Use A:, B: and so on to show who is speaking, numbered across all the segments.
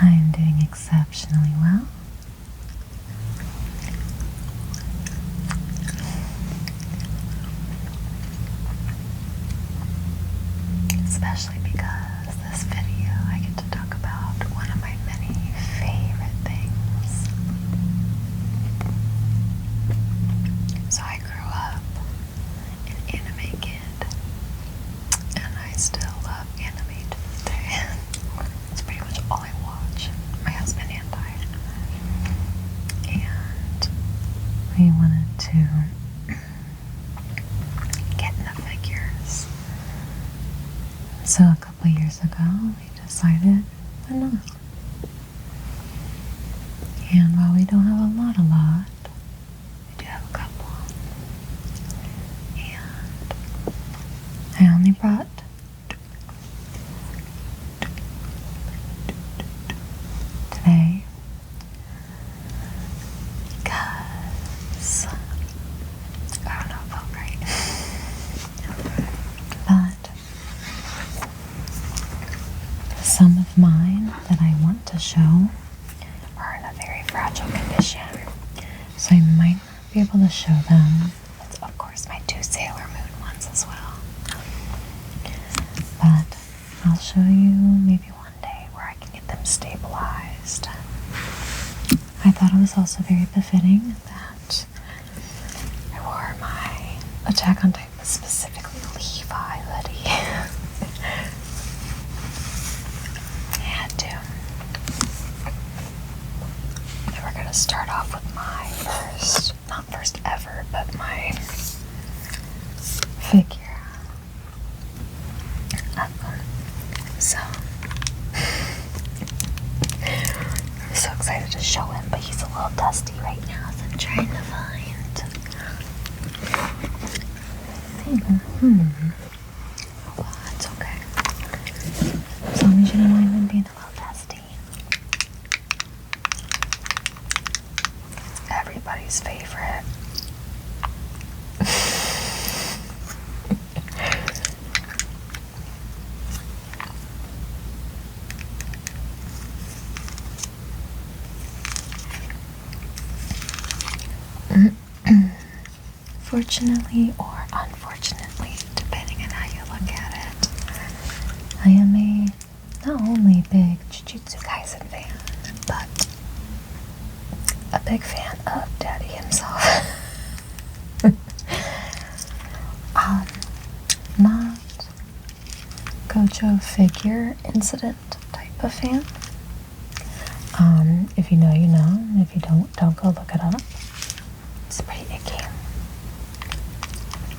A: I'm doing exceptionally well. Especially because this video I get to talk about one of my many favorite things. So I grew up an anime kid, and I still love anime to this day. It's pretty much all I watch, my husband and I. And we wanted to get into figures. So a couple years ago, we decided, why not? And while we don't have a lot, we do have a couple. And I only brought today because I don't know if it felt right. But some of mine that I want to show are in a very fragile condition, so I might not be able to show them. That's of course my 2 Sailor Moon ones as well. But I'll show you maybe one day where I can get them stabilized. I thought it was also very befitting that I wore my Attack on Titan, specifically Levi hoodie. I had to. And we're gonna start off with my not first ever, but my figure of them. So I'm so excited to show him, but he's a little dusty right now, so I'm trying to find. Oh, that's okay. As long as you don't mind him being a little dusty. It's everybody's favorite. Fortunately or unfortunately, depending on how you look at it, I am a not only big Jujutsu Kaisen fan, but a big fan of Daddy himself. Not Gojo figure incident type of fan. If you know, you know. If you don't go look it up. It's pretty icky.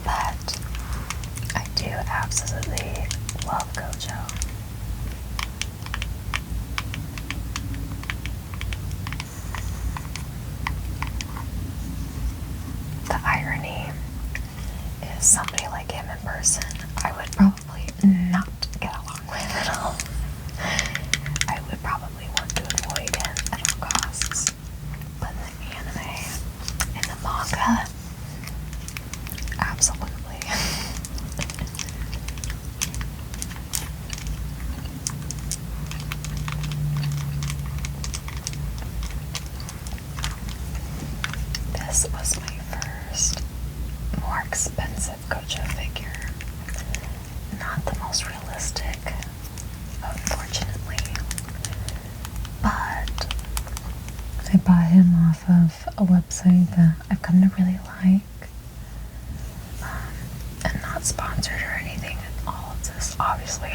A: But I do absolutely love Gojo. The irony is somebody like him in person, I would probably not get along with at all. I would probably want to avoid him at all costs. But in the anime, in the manga, absolutely. This was my first more expensive Gojo figure. Not the most realistic, unfortunately. But I bought him off of a website that I've come to really like. And not sponsored or anything. All of this, obviously.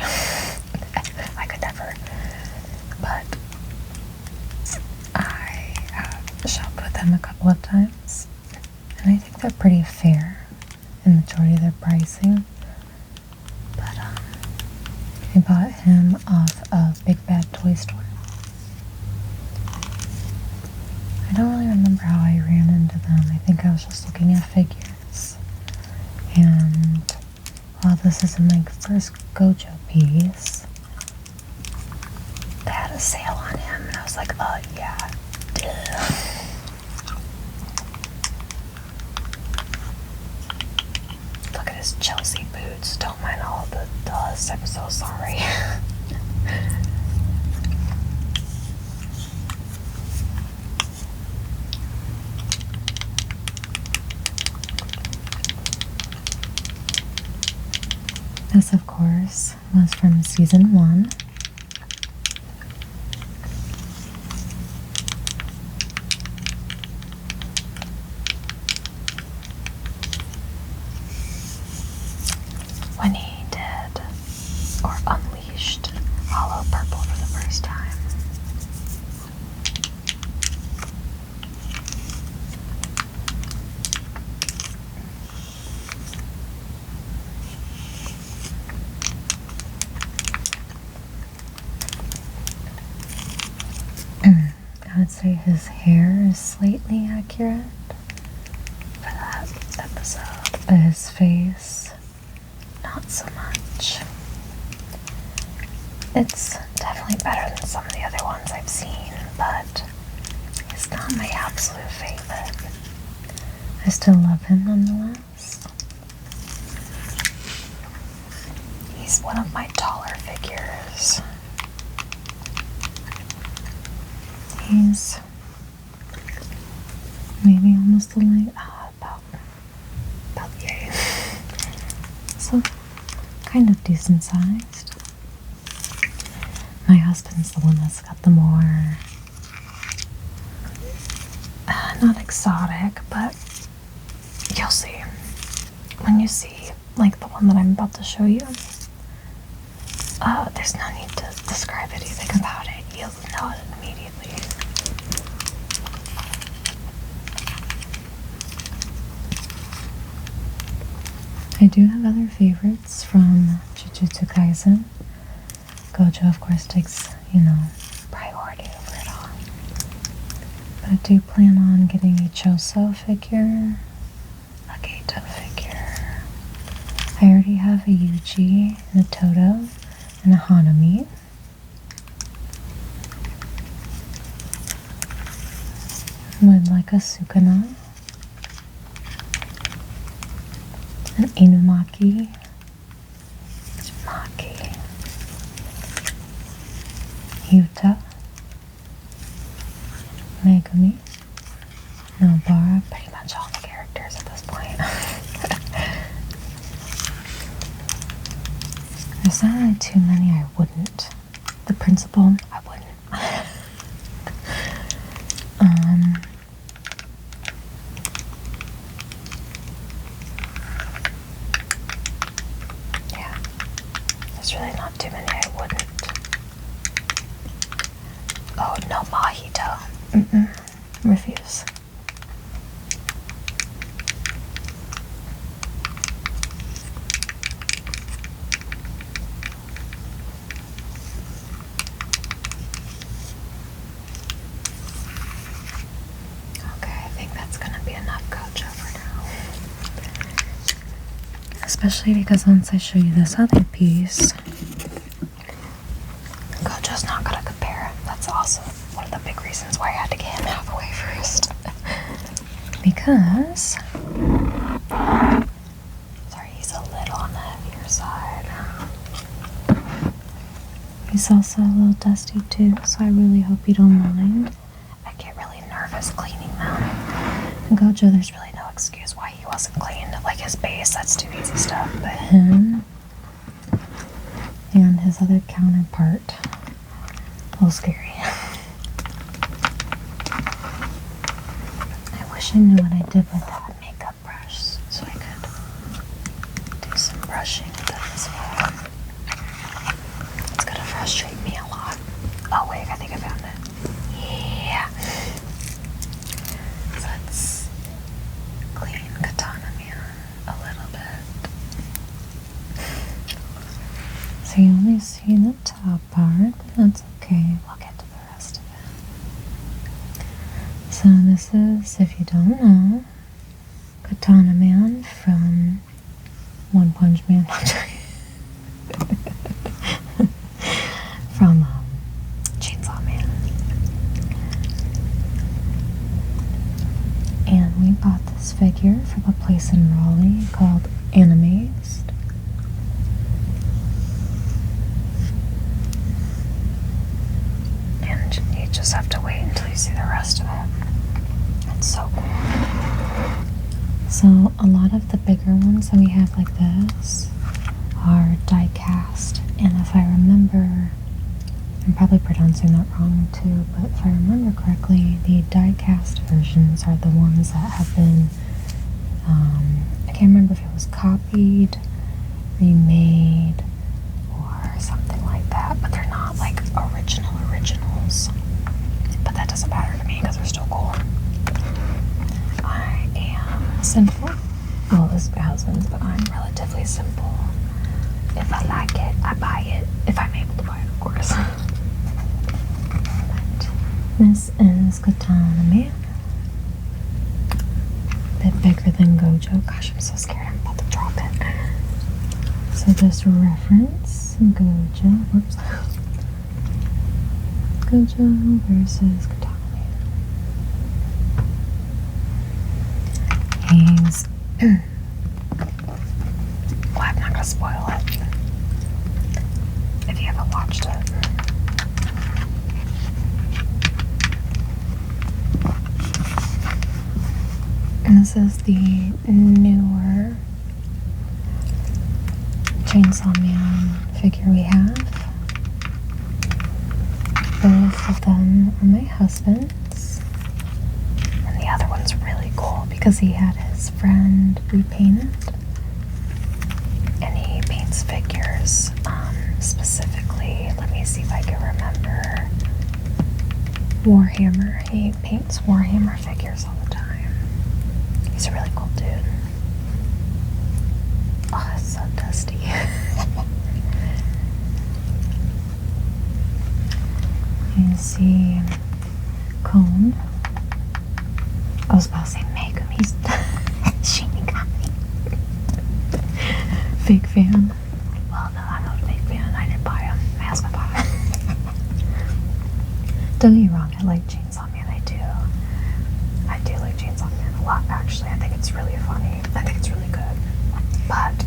A: I could never. But I have shopped with them a couple of times. And I think they're pretty fair in the majority of their pricing. But I bought him off of Big Bad Toy Store. I don't really remember how I ran into them. I think I was just looking at figures. And while this isn't my first Gojo piece, they had a sale on him, and I was like, yeah, duh. Look at his Chelsea boots. Don't mind all the dust. I'm so sorry. This, of course, was from season 1. When he did, or unleashed, Hollow Purple for the first time. I would say his hair is slightly accurate for that episode, but his face, not so much. It's definitely better than some of the other ones I've seen, but it's not my absolute favorite. I still love him nonetheless. He's one of my taller figures. He's maybe almost the length, about yay. So, kind of decent sized. My husband's the one that's got the more, not exotic, but you'll see. When you see, like the one that I'm about to show you, there's no need to describe anything about it. You'll know it immediately. I do have other favorites from Jujutsu Kaisen. Gojo, of course, takes, priority over it all. But I do plan on getting a Choso figure, a Geto figure. I already have a Yuji, and a Toto, and a Hanami. Would like a Sukuna, an Inumaki, Maki, Yuta, Megumi, Nobara, pretty much all the characters at this point. There's not really too many I wouldn't. The principal, I wouldn't. Yeah, there's really not too many I wouldn't. Oh, no Mahito. Refuse. Especially because once I show you this other piece, Gojo's not gonna compare. That's also one of the big reasons why I had to get him out of the way first. Because, sorry, he's a little on the heavier side. He's also a little dusty too, so I really hope you don't mind. I get really nervous cleaning them. And Gojo, there's really no excuse why he wasn't cleaned. Like his base, that's too easy stuff. But him and his other counterpart, a little scary. I wish I knew what I did with that makeup brush so I could do some brushing with it as well. It's gonna frustrate me a lot. Oh wait, I think I found it. Yeah. So let's clean Katana Man a little bit. So you only see the top part, but that's okay. We'll get to the rest of it. So this is, if you don't know, Katana Man from One Punch Man. From Chainsaw Man. And we bought this figure from a place in Raleigh called Animazed. And you just have to wait until you see the rest of it. It's so cool. So a lot of the bigger ones that we have like this are die cast, and if I remember, I'm probably pronouncing that wrong too, but if I remember correctly, the die cast versions are the ones that have been, I can't remember if it was copied, remade, or something like that, but they're not like originals. But that doesn't matter to me because they're still cool. I am simple. Well, this is my husband's, but I'm relatively simple. If I like it, I buy it. If I'm able to buy it, of course. But this is Katana Man. Bit bigger than Gojo. Gosh, I'm so scared I'm about to drop it. So this reference, Gojo, whoops. Gojo versus Katana Man. He's well, I'm not gonna spoil it if you haven't watched it. And this is the newer Chainsaw Man figure we have. Both of them are my husband's. And the other one's really cool because he had his friend repaint it. And he paints figures, specifically, let me see if I can remember, Warhammer. He paints Warhammer figures all the time. He's a really cool dude. Oh, it's so dusty. You see Cone. I was about to say Megum. He's Shinigami. Big fan. Well, no, I'm not a big fan. I didn't buy him. My husband bought him. Don't get me wrong. I like Chainsaw Man. I do. I do like Chainsaw Man a lot, actually. I think it's really funny. I think it's really good. But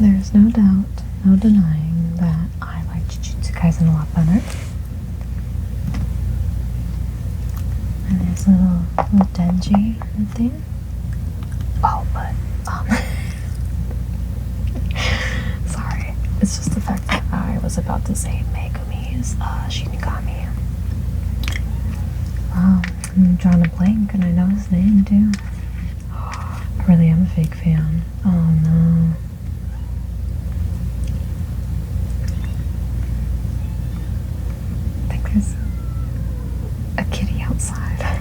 A: there's no doubt, no denying that I like Jujutsu Kaisen a lot better. And there's a little Denji right there. Oh, but, sorry. It's just the fact that I was about to say Megumi's Shinigami. I'm drawing a blank and I know his name too. I really am a fake fan. Oh no. I think there's a kitty outside.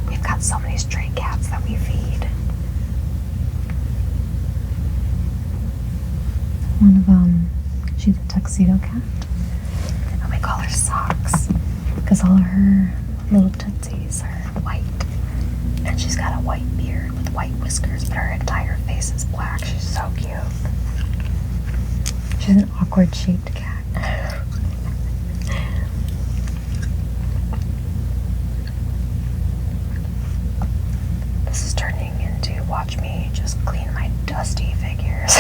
A: We've got so many stray cats that we feed. One of them, she's a tuxedo cat. And we call her Socks because all of her little tootsies are white. And she's got a white beard with white whiskers, but her entire face is black. She's so cute. She's an awkward shaped cat. This is turning into watch me just clean my dusty figures.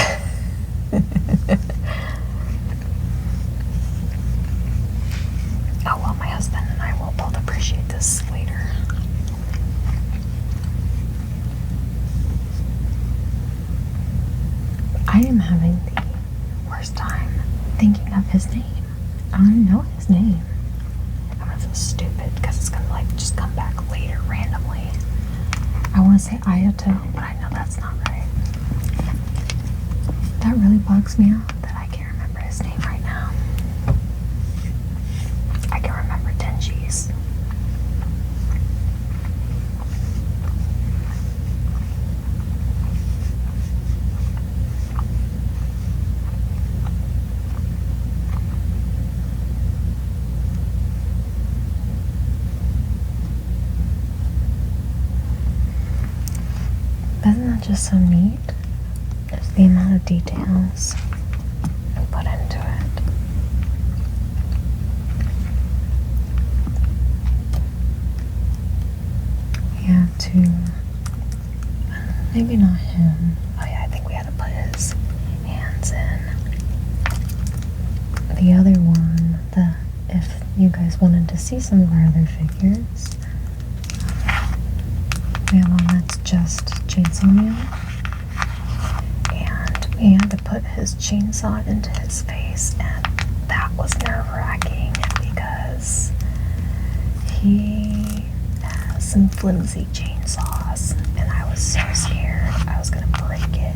A: Oh well, my husband and I will both appreciate this later. I am having the worst time thinking of his name. I don't even know his name. I'm gonna feel stupid because it's gonna like just come back later randomly. I want to say Ayato, but I know that's not right. That really bugs me out that I can't remember his name right now. I can remember Denji's. Isn't that just so neat? Just the amount of details we put into it. We have to, maybe not him. Oh yeah, I think we had to put his hands in. The other one, if you guys wanted to see some of our other figures, we have one that's just Chainsaw Man, We had to put his chainsaw into his face, and that was nerve-wracking because he has some flimsy chainsaws, and I was so scared I was gonna break it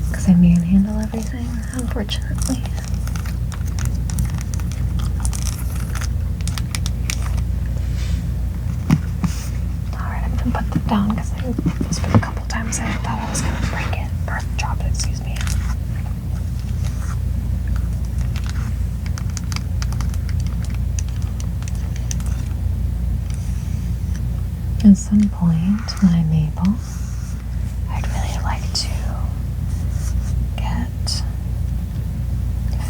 A: because I manhandle everything, unfortunately. Alright, I'm gonna put that down because there's been a couple times I thought I was gonna break it, or drop it, excuse me. At some point when I'm able, I'd really like to get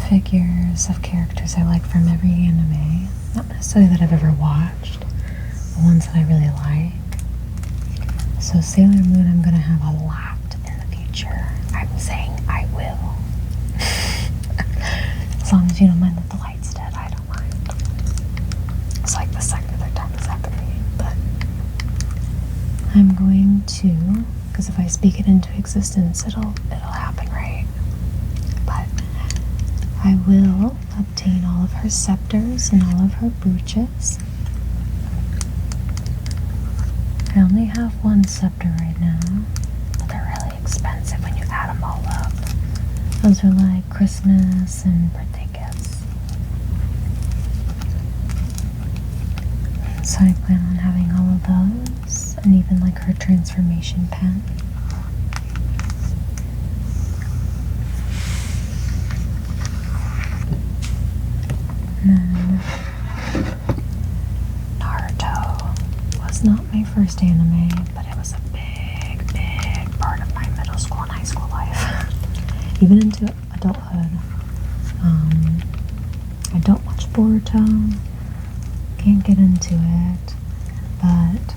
A: figures of characters I like from every anime. Not necessarily that I've ever watched, but ones that I really like. So Sailor Moon I'm going to have a lot in the future. I'm saying I will. As long as you don't mind that the light's dead, I don't mind. It's like the second or third time this happened to me, but I'm going to, because if I speak it into existence, it'll happen, right? But I will obtain all of her scepters and all of her brooches. I only have one scepter right now, but they're really expensive when you add them all up. Those are like Christmas and birthday gifts. So I plan on having all of those, and even like her transformation pen. And then Naruto was not my first anime, but it was a big, big part of my middle school and high school life. Even into adulthood. I don't watch Boruto, can't get into it, but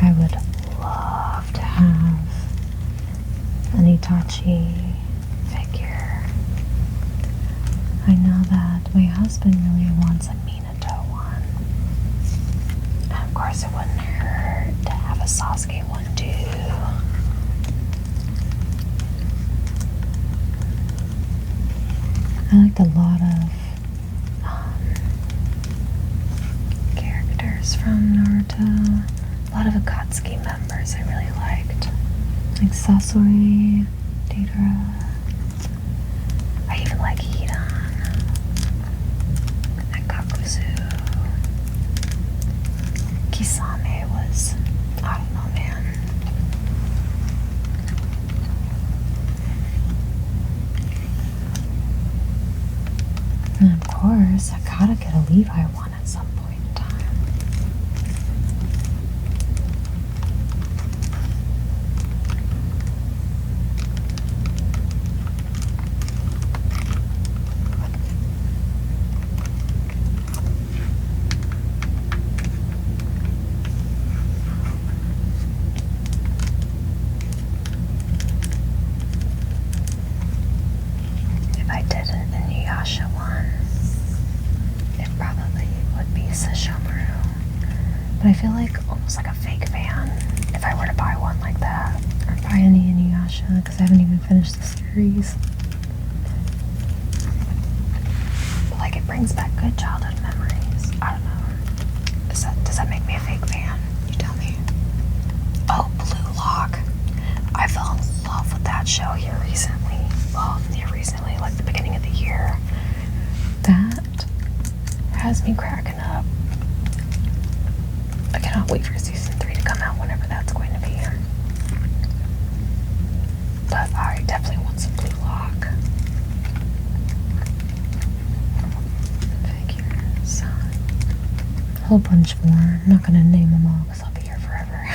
A: I would love to have an Itachi figure. I know that my husband really wants a Minato one. And of course it wouldn't hurt to have a Sasuke one too. I liked a lot of characters from Naruto. A lot of Akatsuki members I really liked. Like Sasori, Deidara. I even like Hidan and Kakuzu. Kisame was, I don't know, man. And of course, I gotta get a Levi one at some point in time. If I did an Inuyasha one, it probably would be Sesshomaru. But I feel like almost like a fake fan if I were to buy one like that, or buy any Inuyasha, because I haven't even finished the series. But like it brings back good childhood memories. I don't know. Does that make me a fake fan? You tell me. Oh, Blue Lock. I fell in love with that show here recently. Well, recently, like the beginning of the year. That has me cracking up. I cannot wait for season 3 to come out, whenever that's going to be. But I definitely want some Blue Lock figures. A whole bunch more. I'm not going to name them all because I'll be here forever.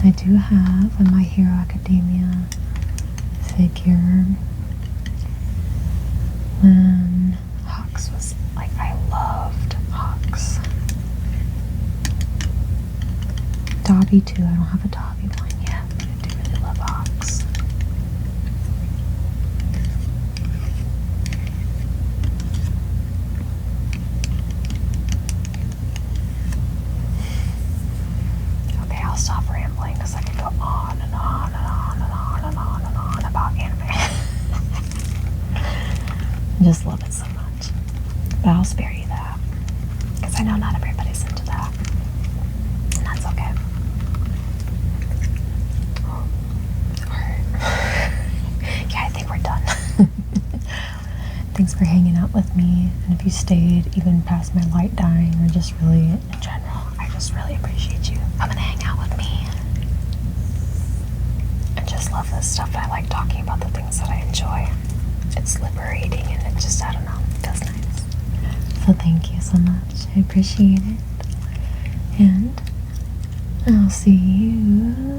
A: I do have a My Hero Academia figure. When Hawks was, like, I loved Hawks. Dobby too. I don't have a Dobby one yet, but I do really love Hawks. Okay, I'll stop rambling because I can go on and on and on out with me, and if you stayed even past my light dying, or just really in general, I just really appreciate you coming to hang out with me. I just love this stuff. I like talking about the things that I enjoy. It's liberating, and it just, I don't know, feels nice. So thank you so much. I appreciate it. And I'll see you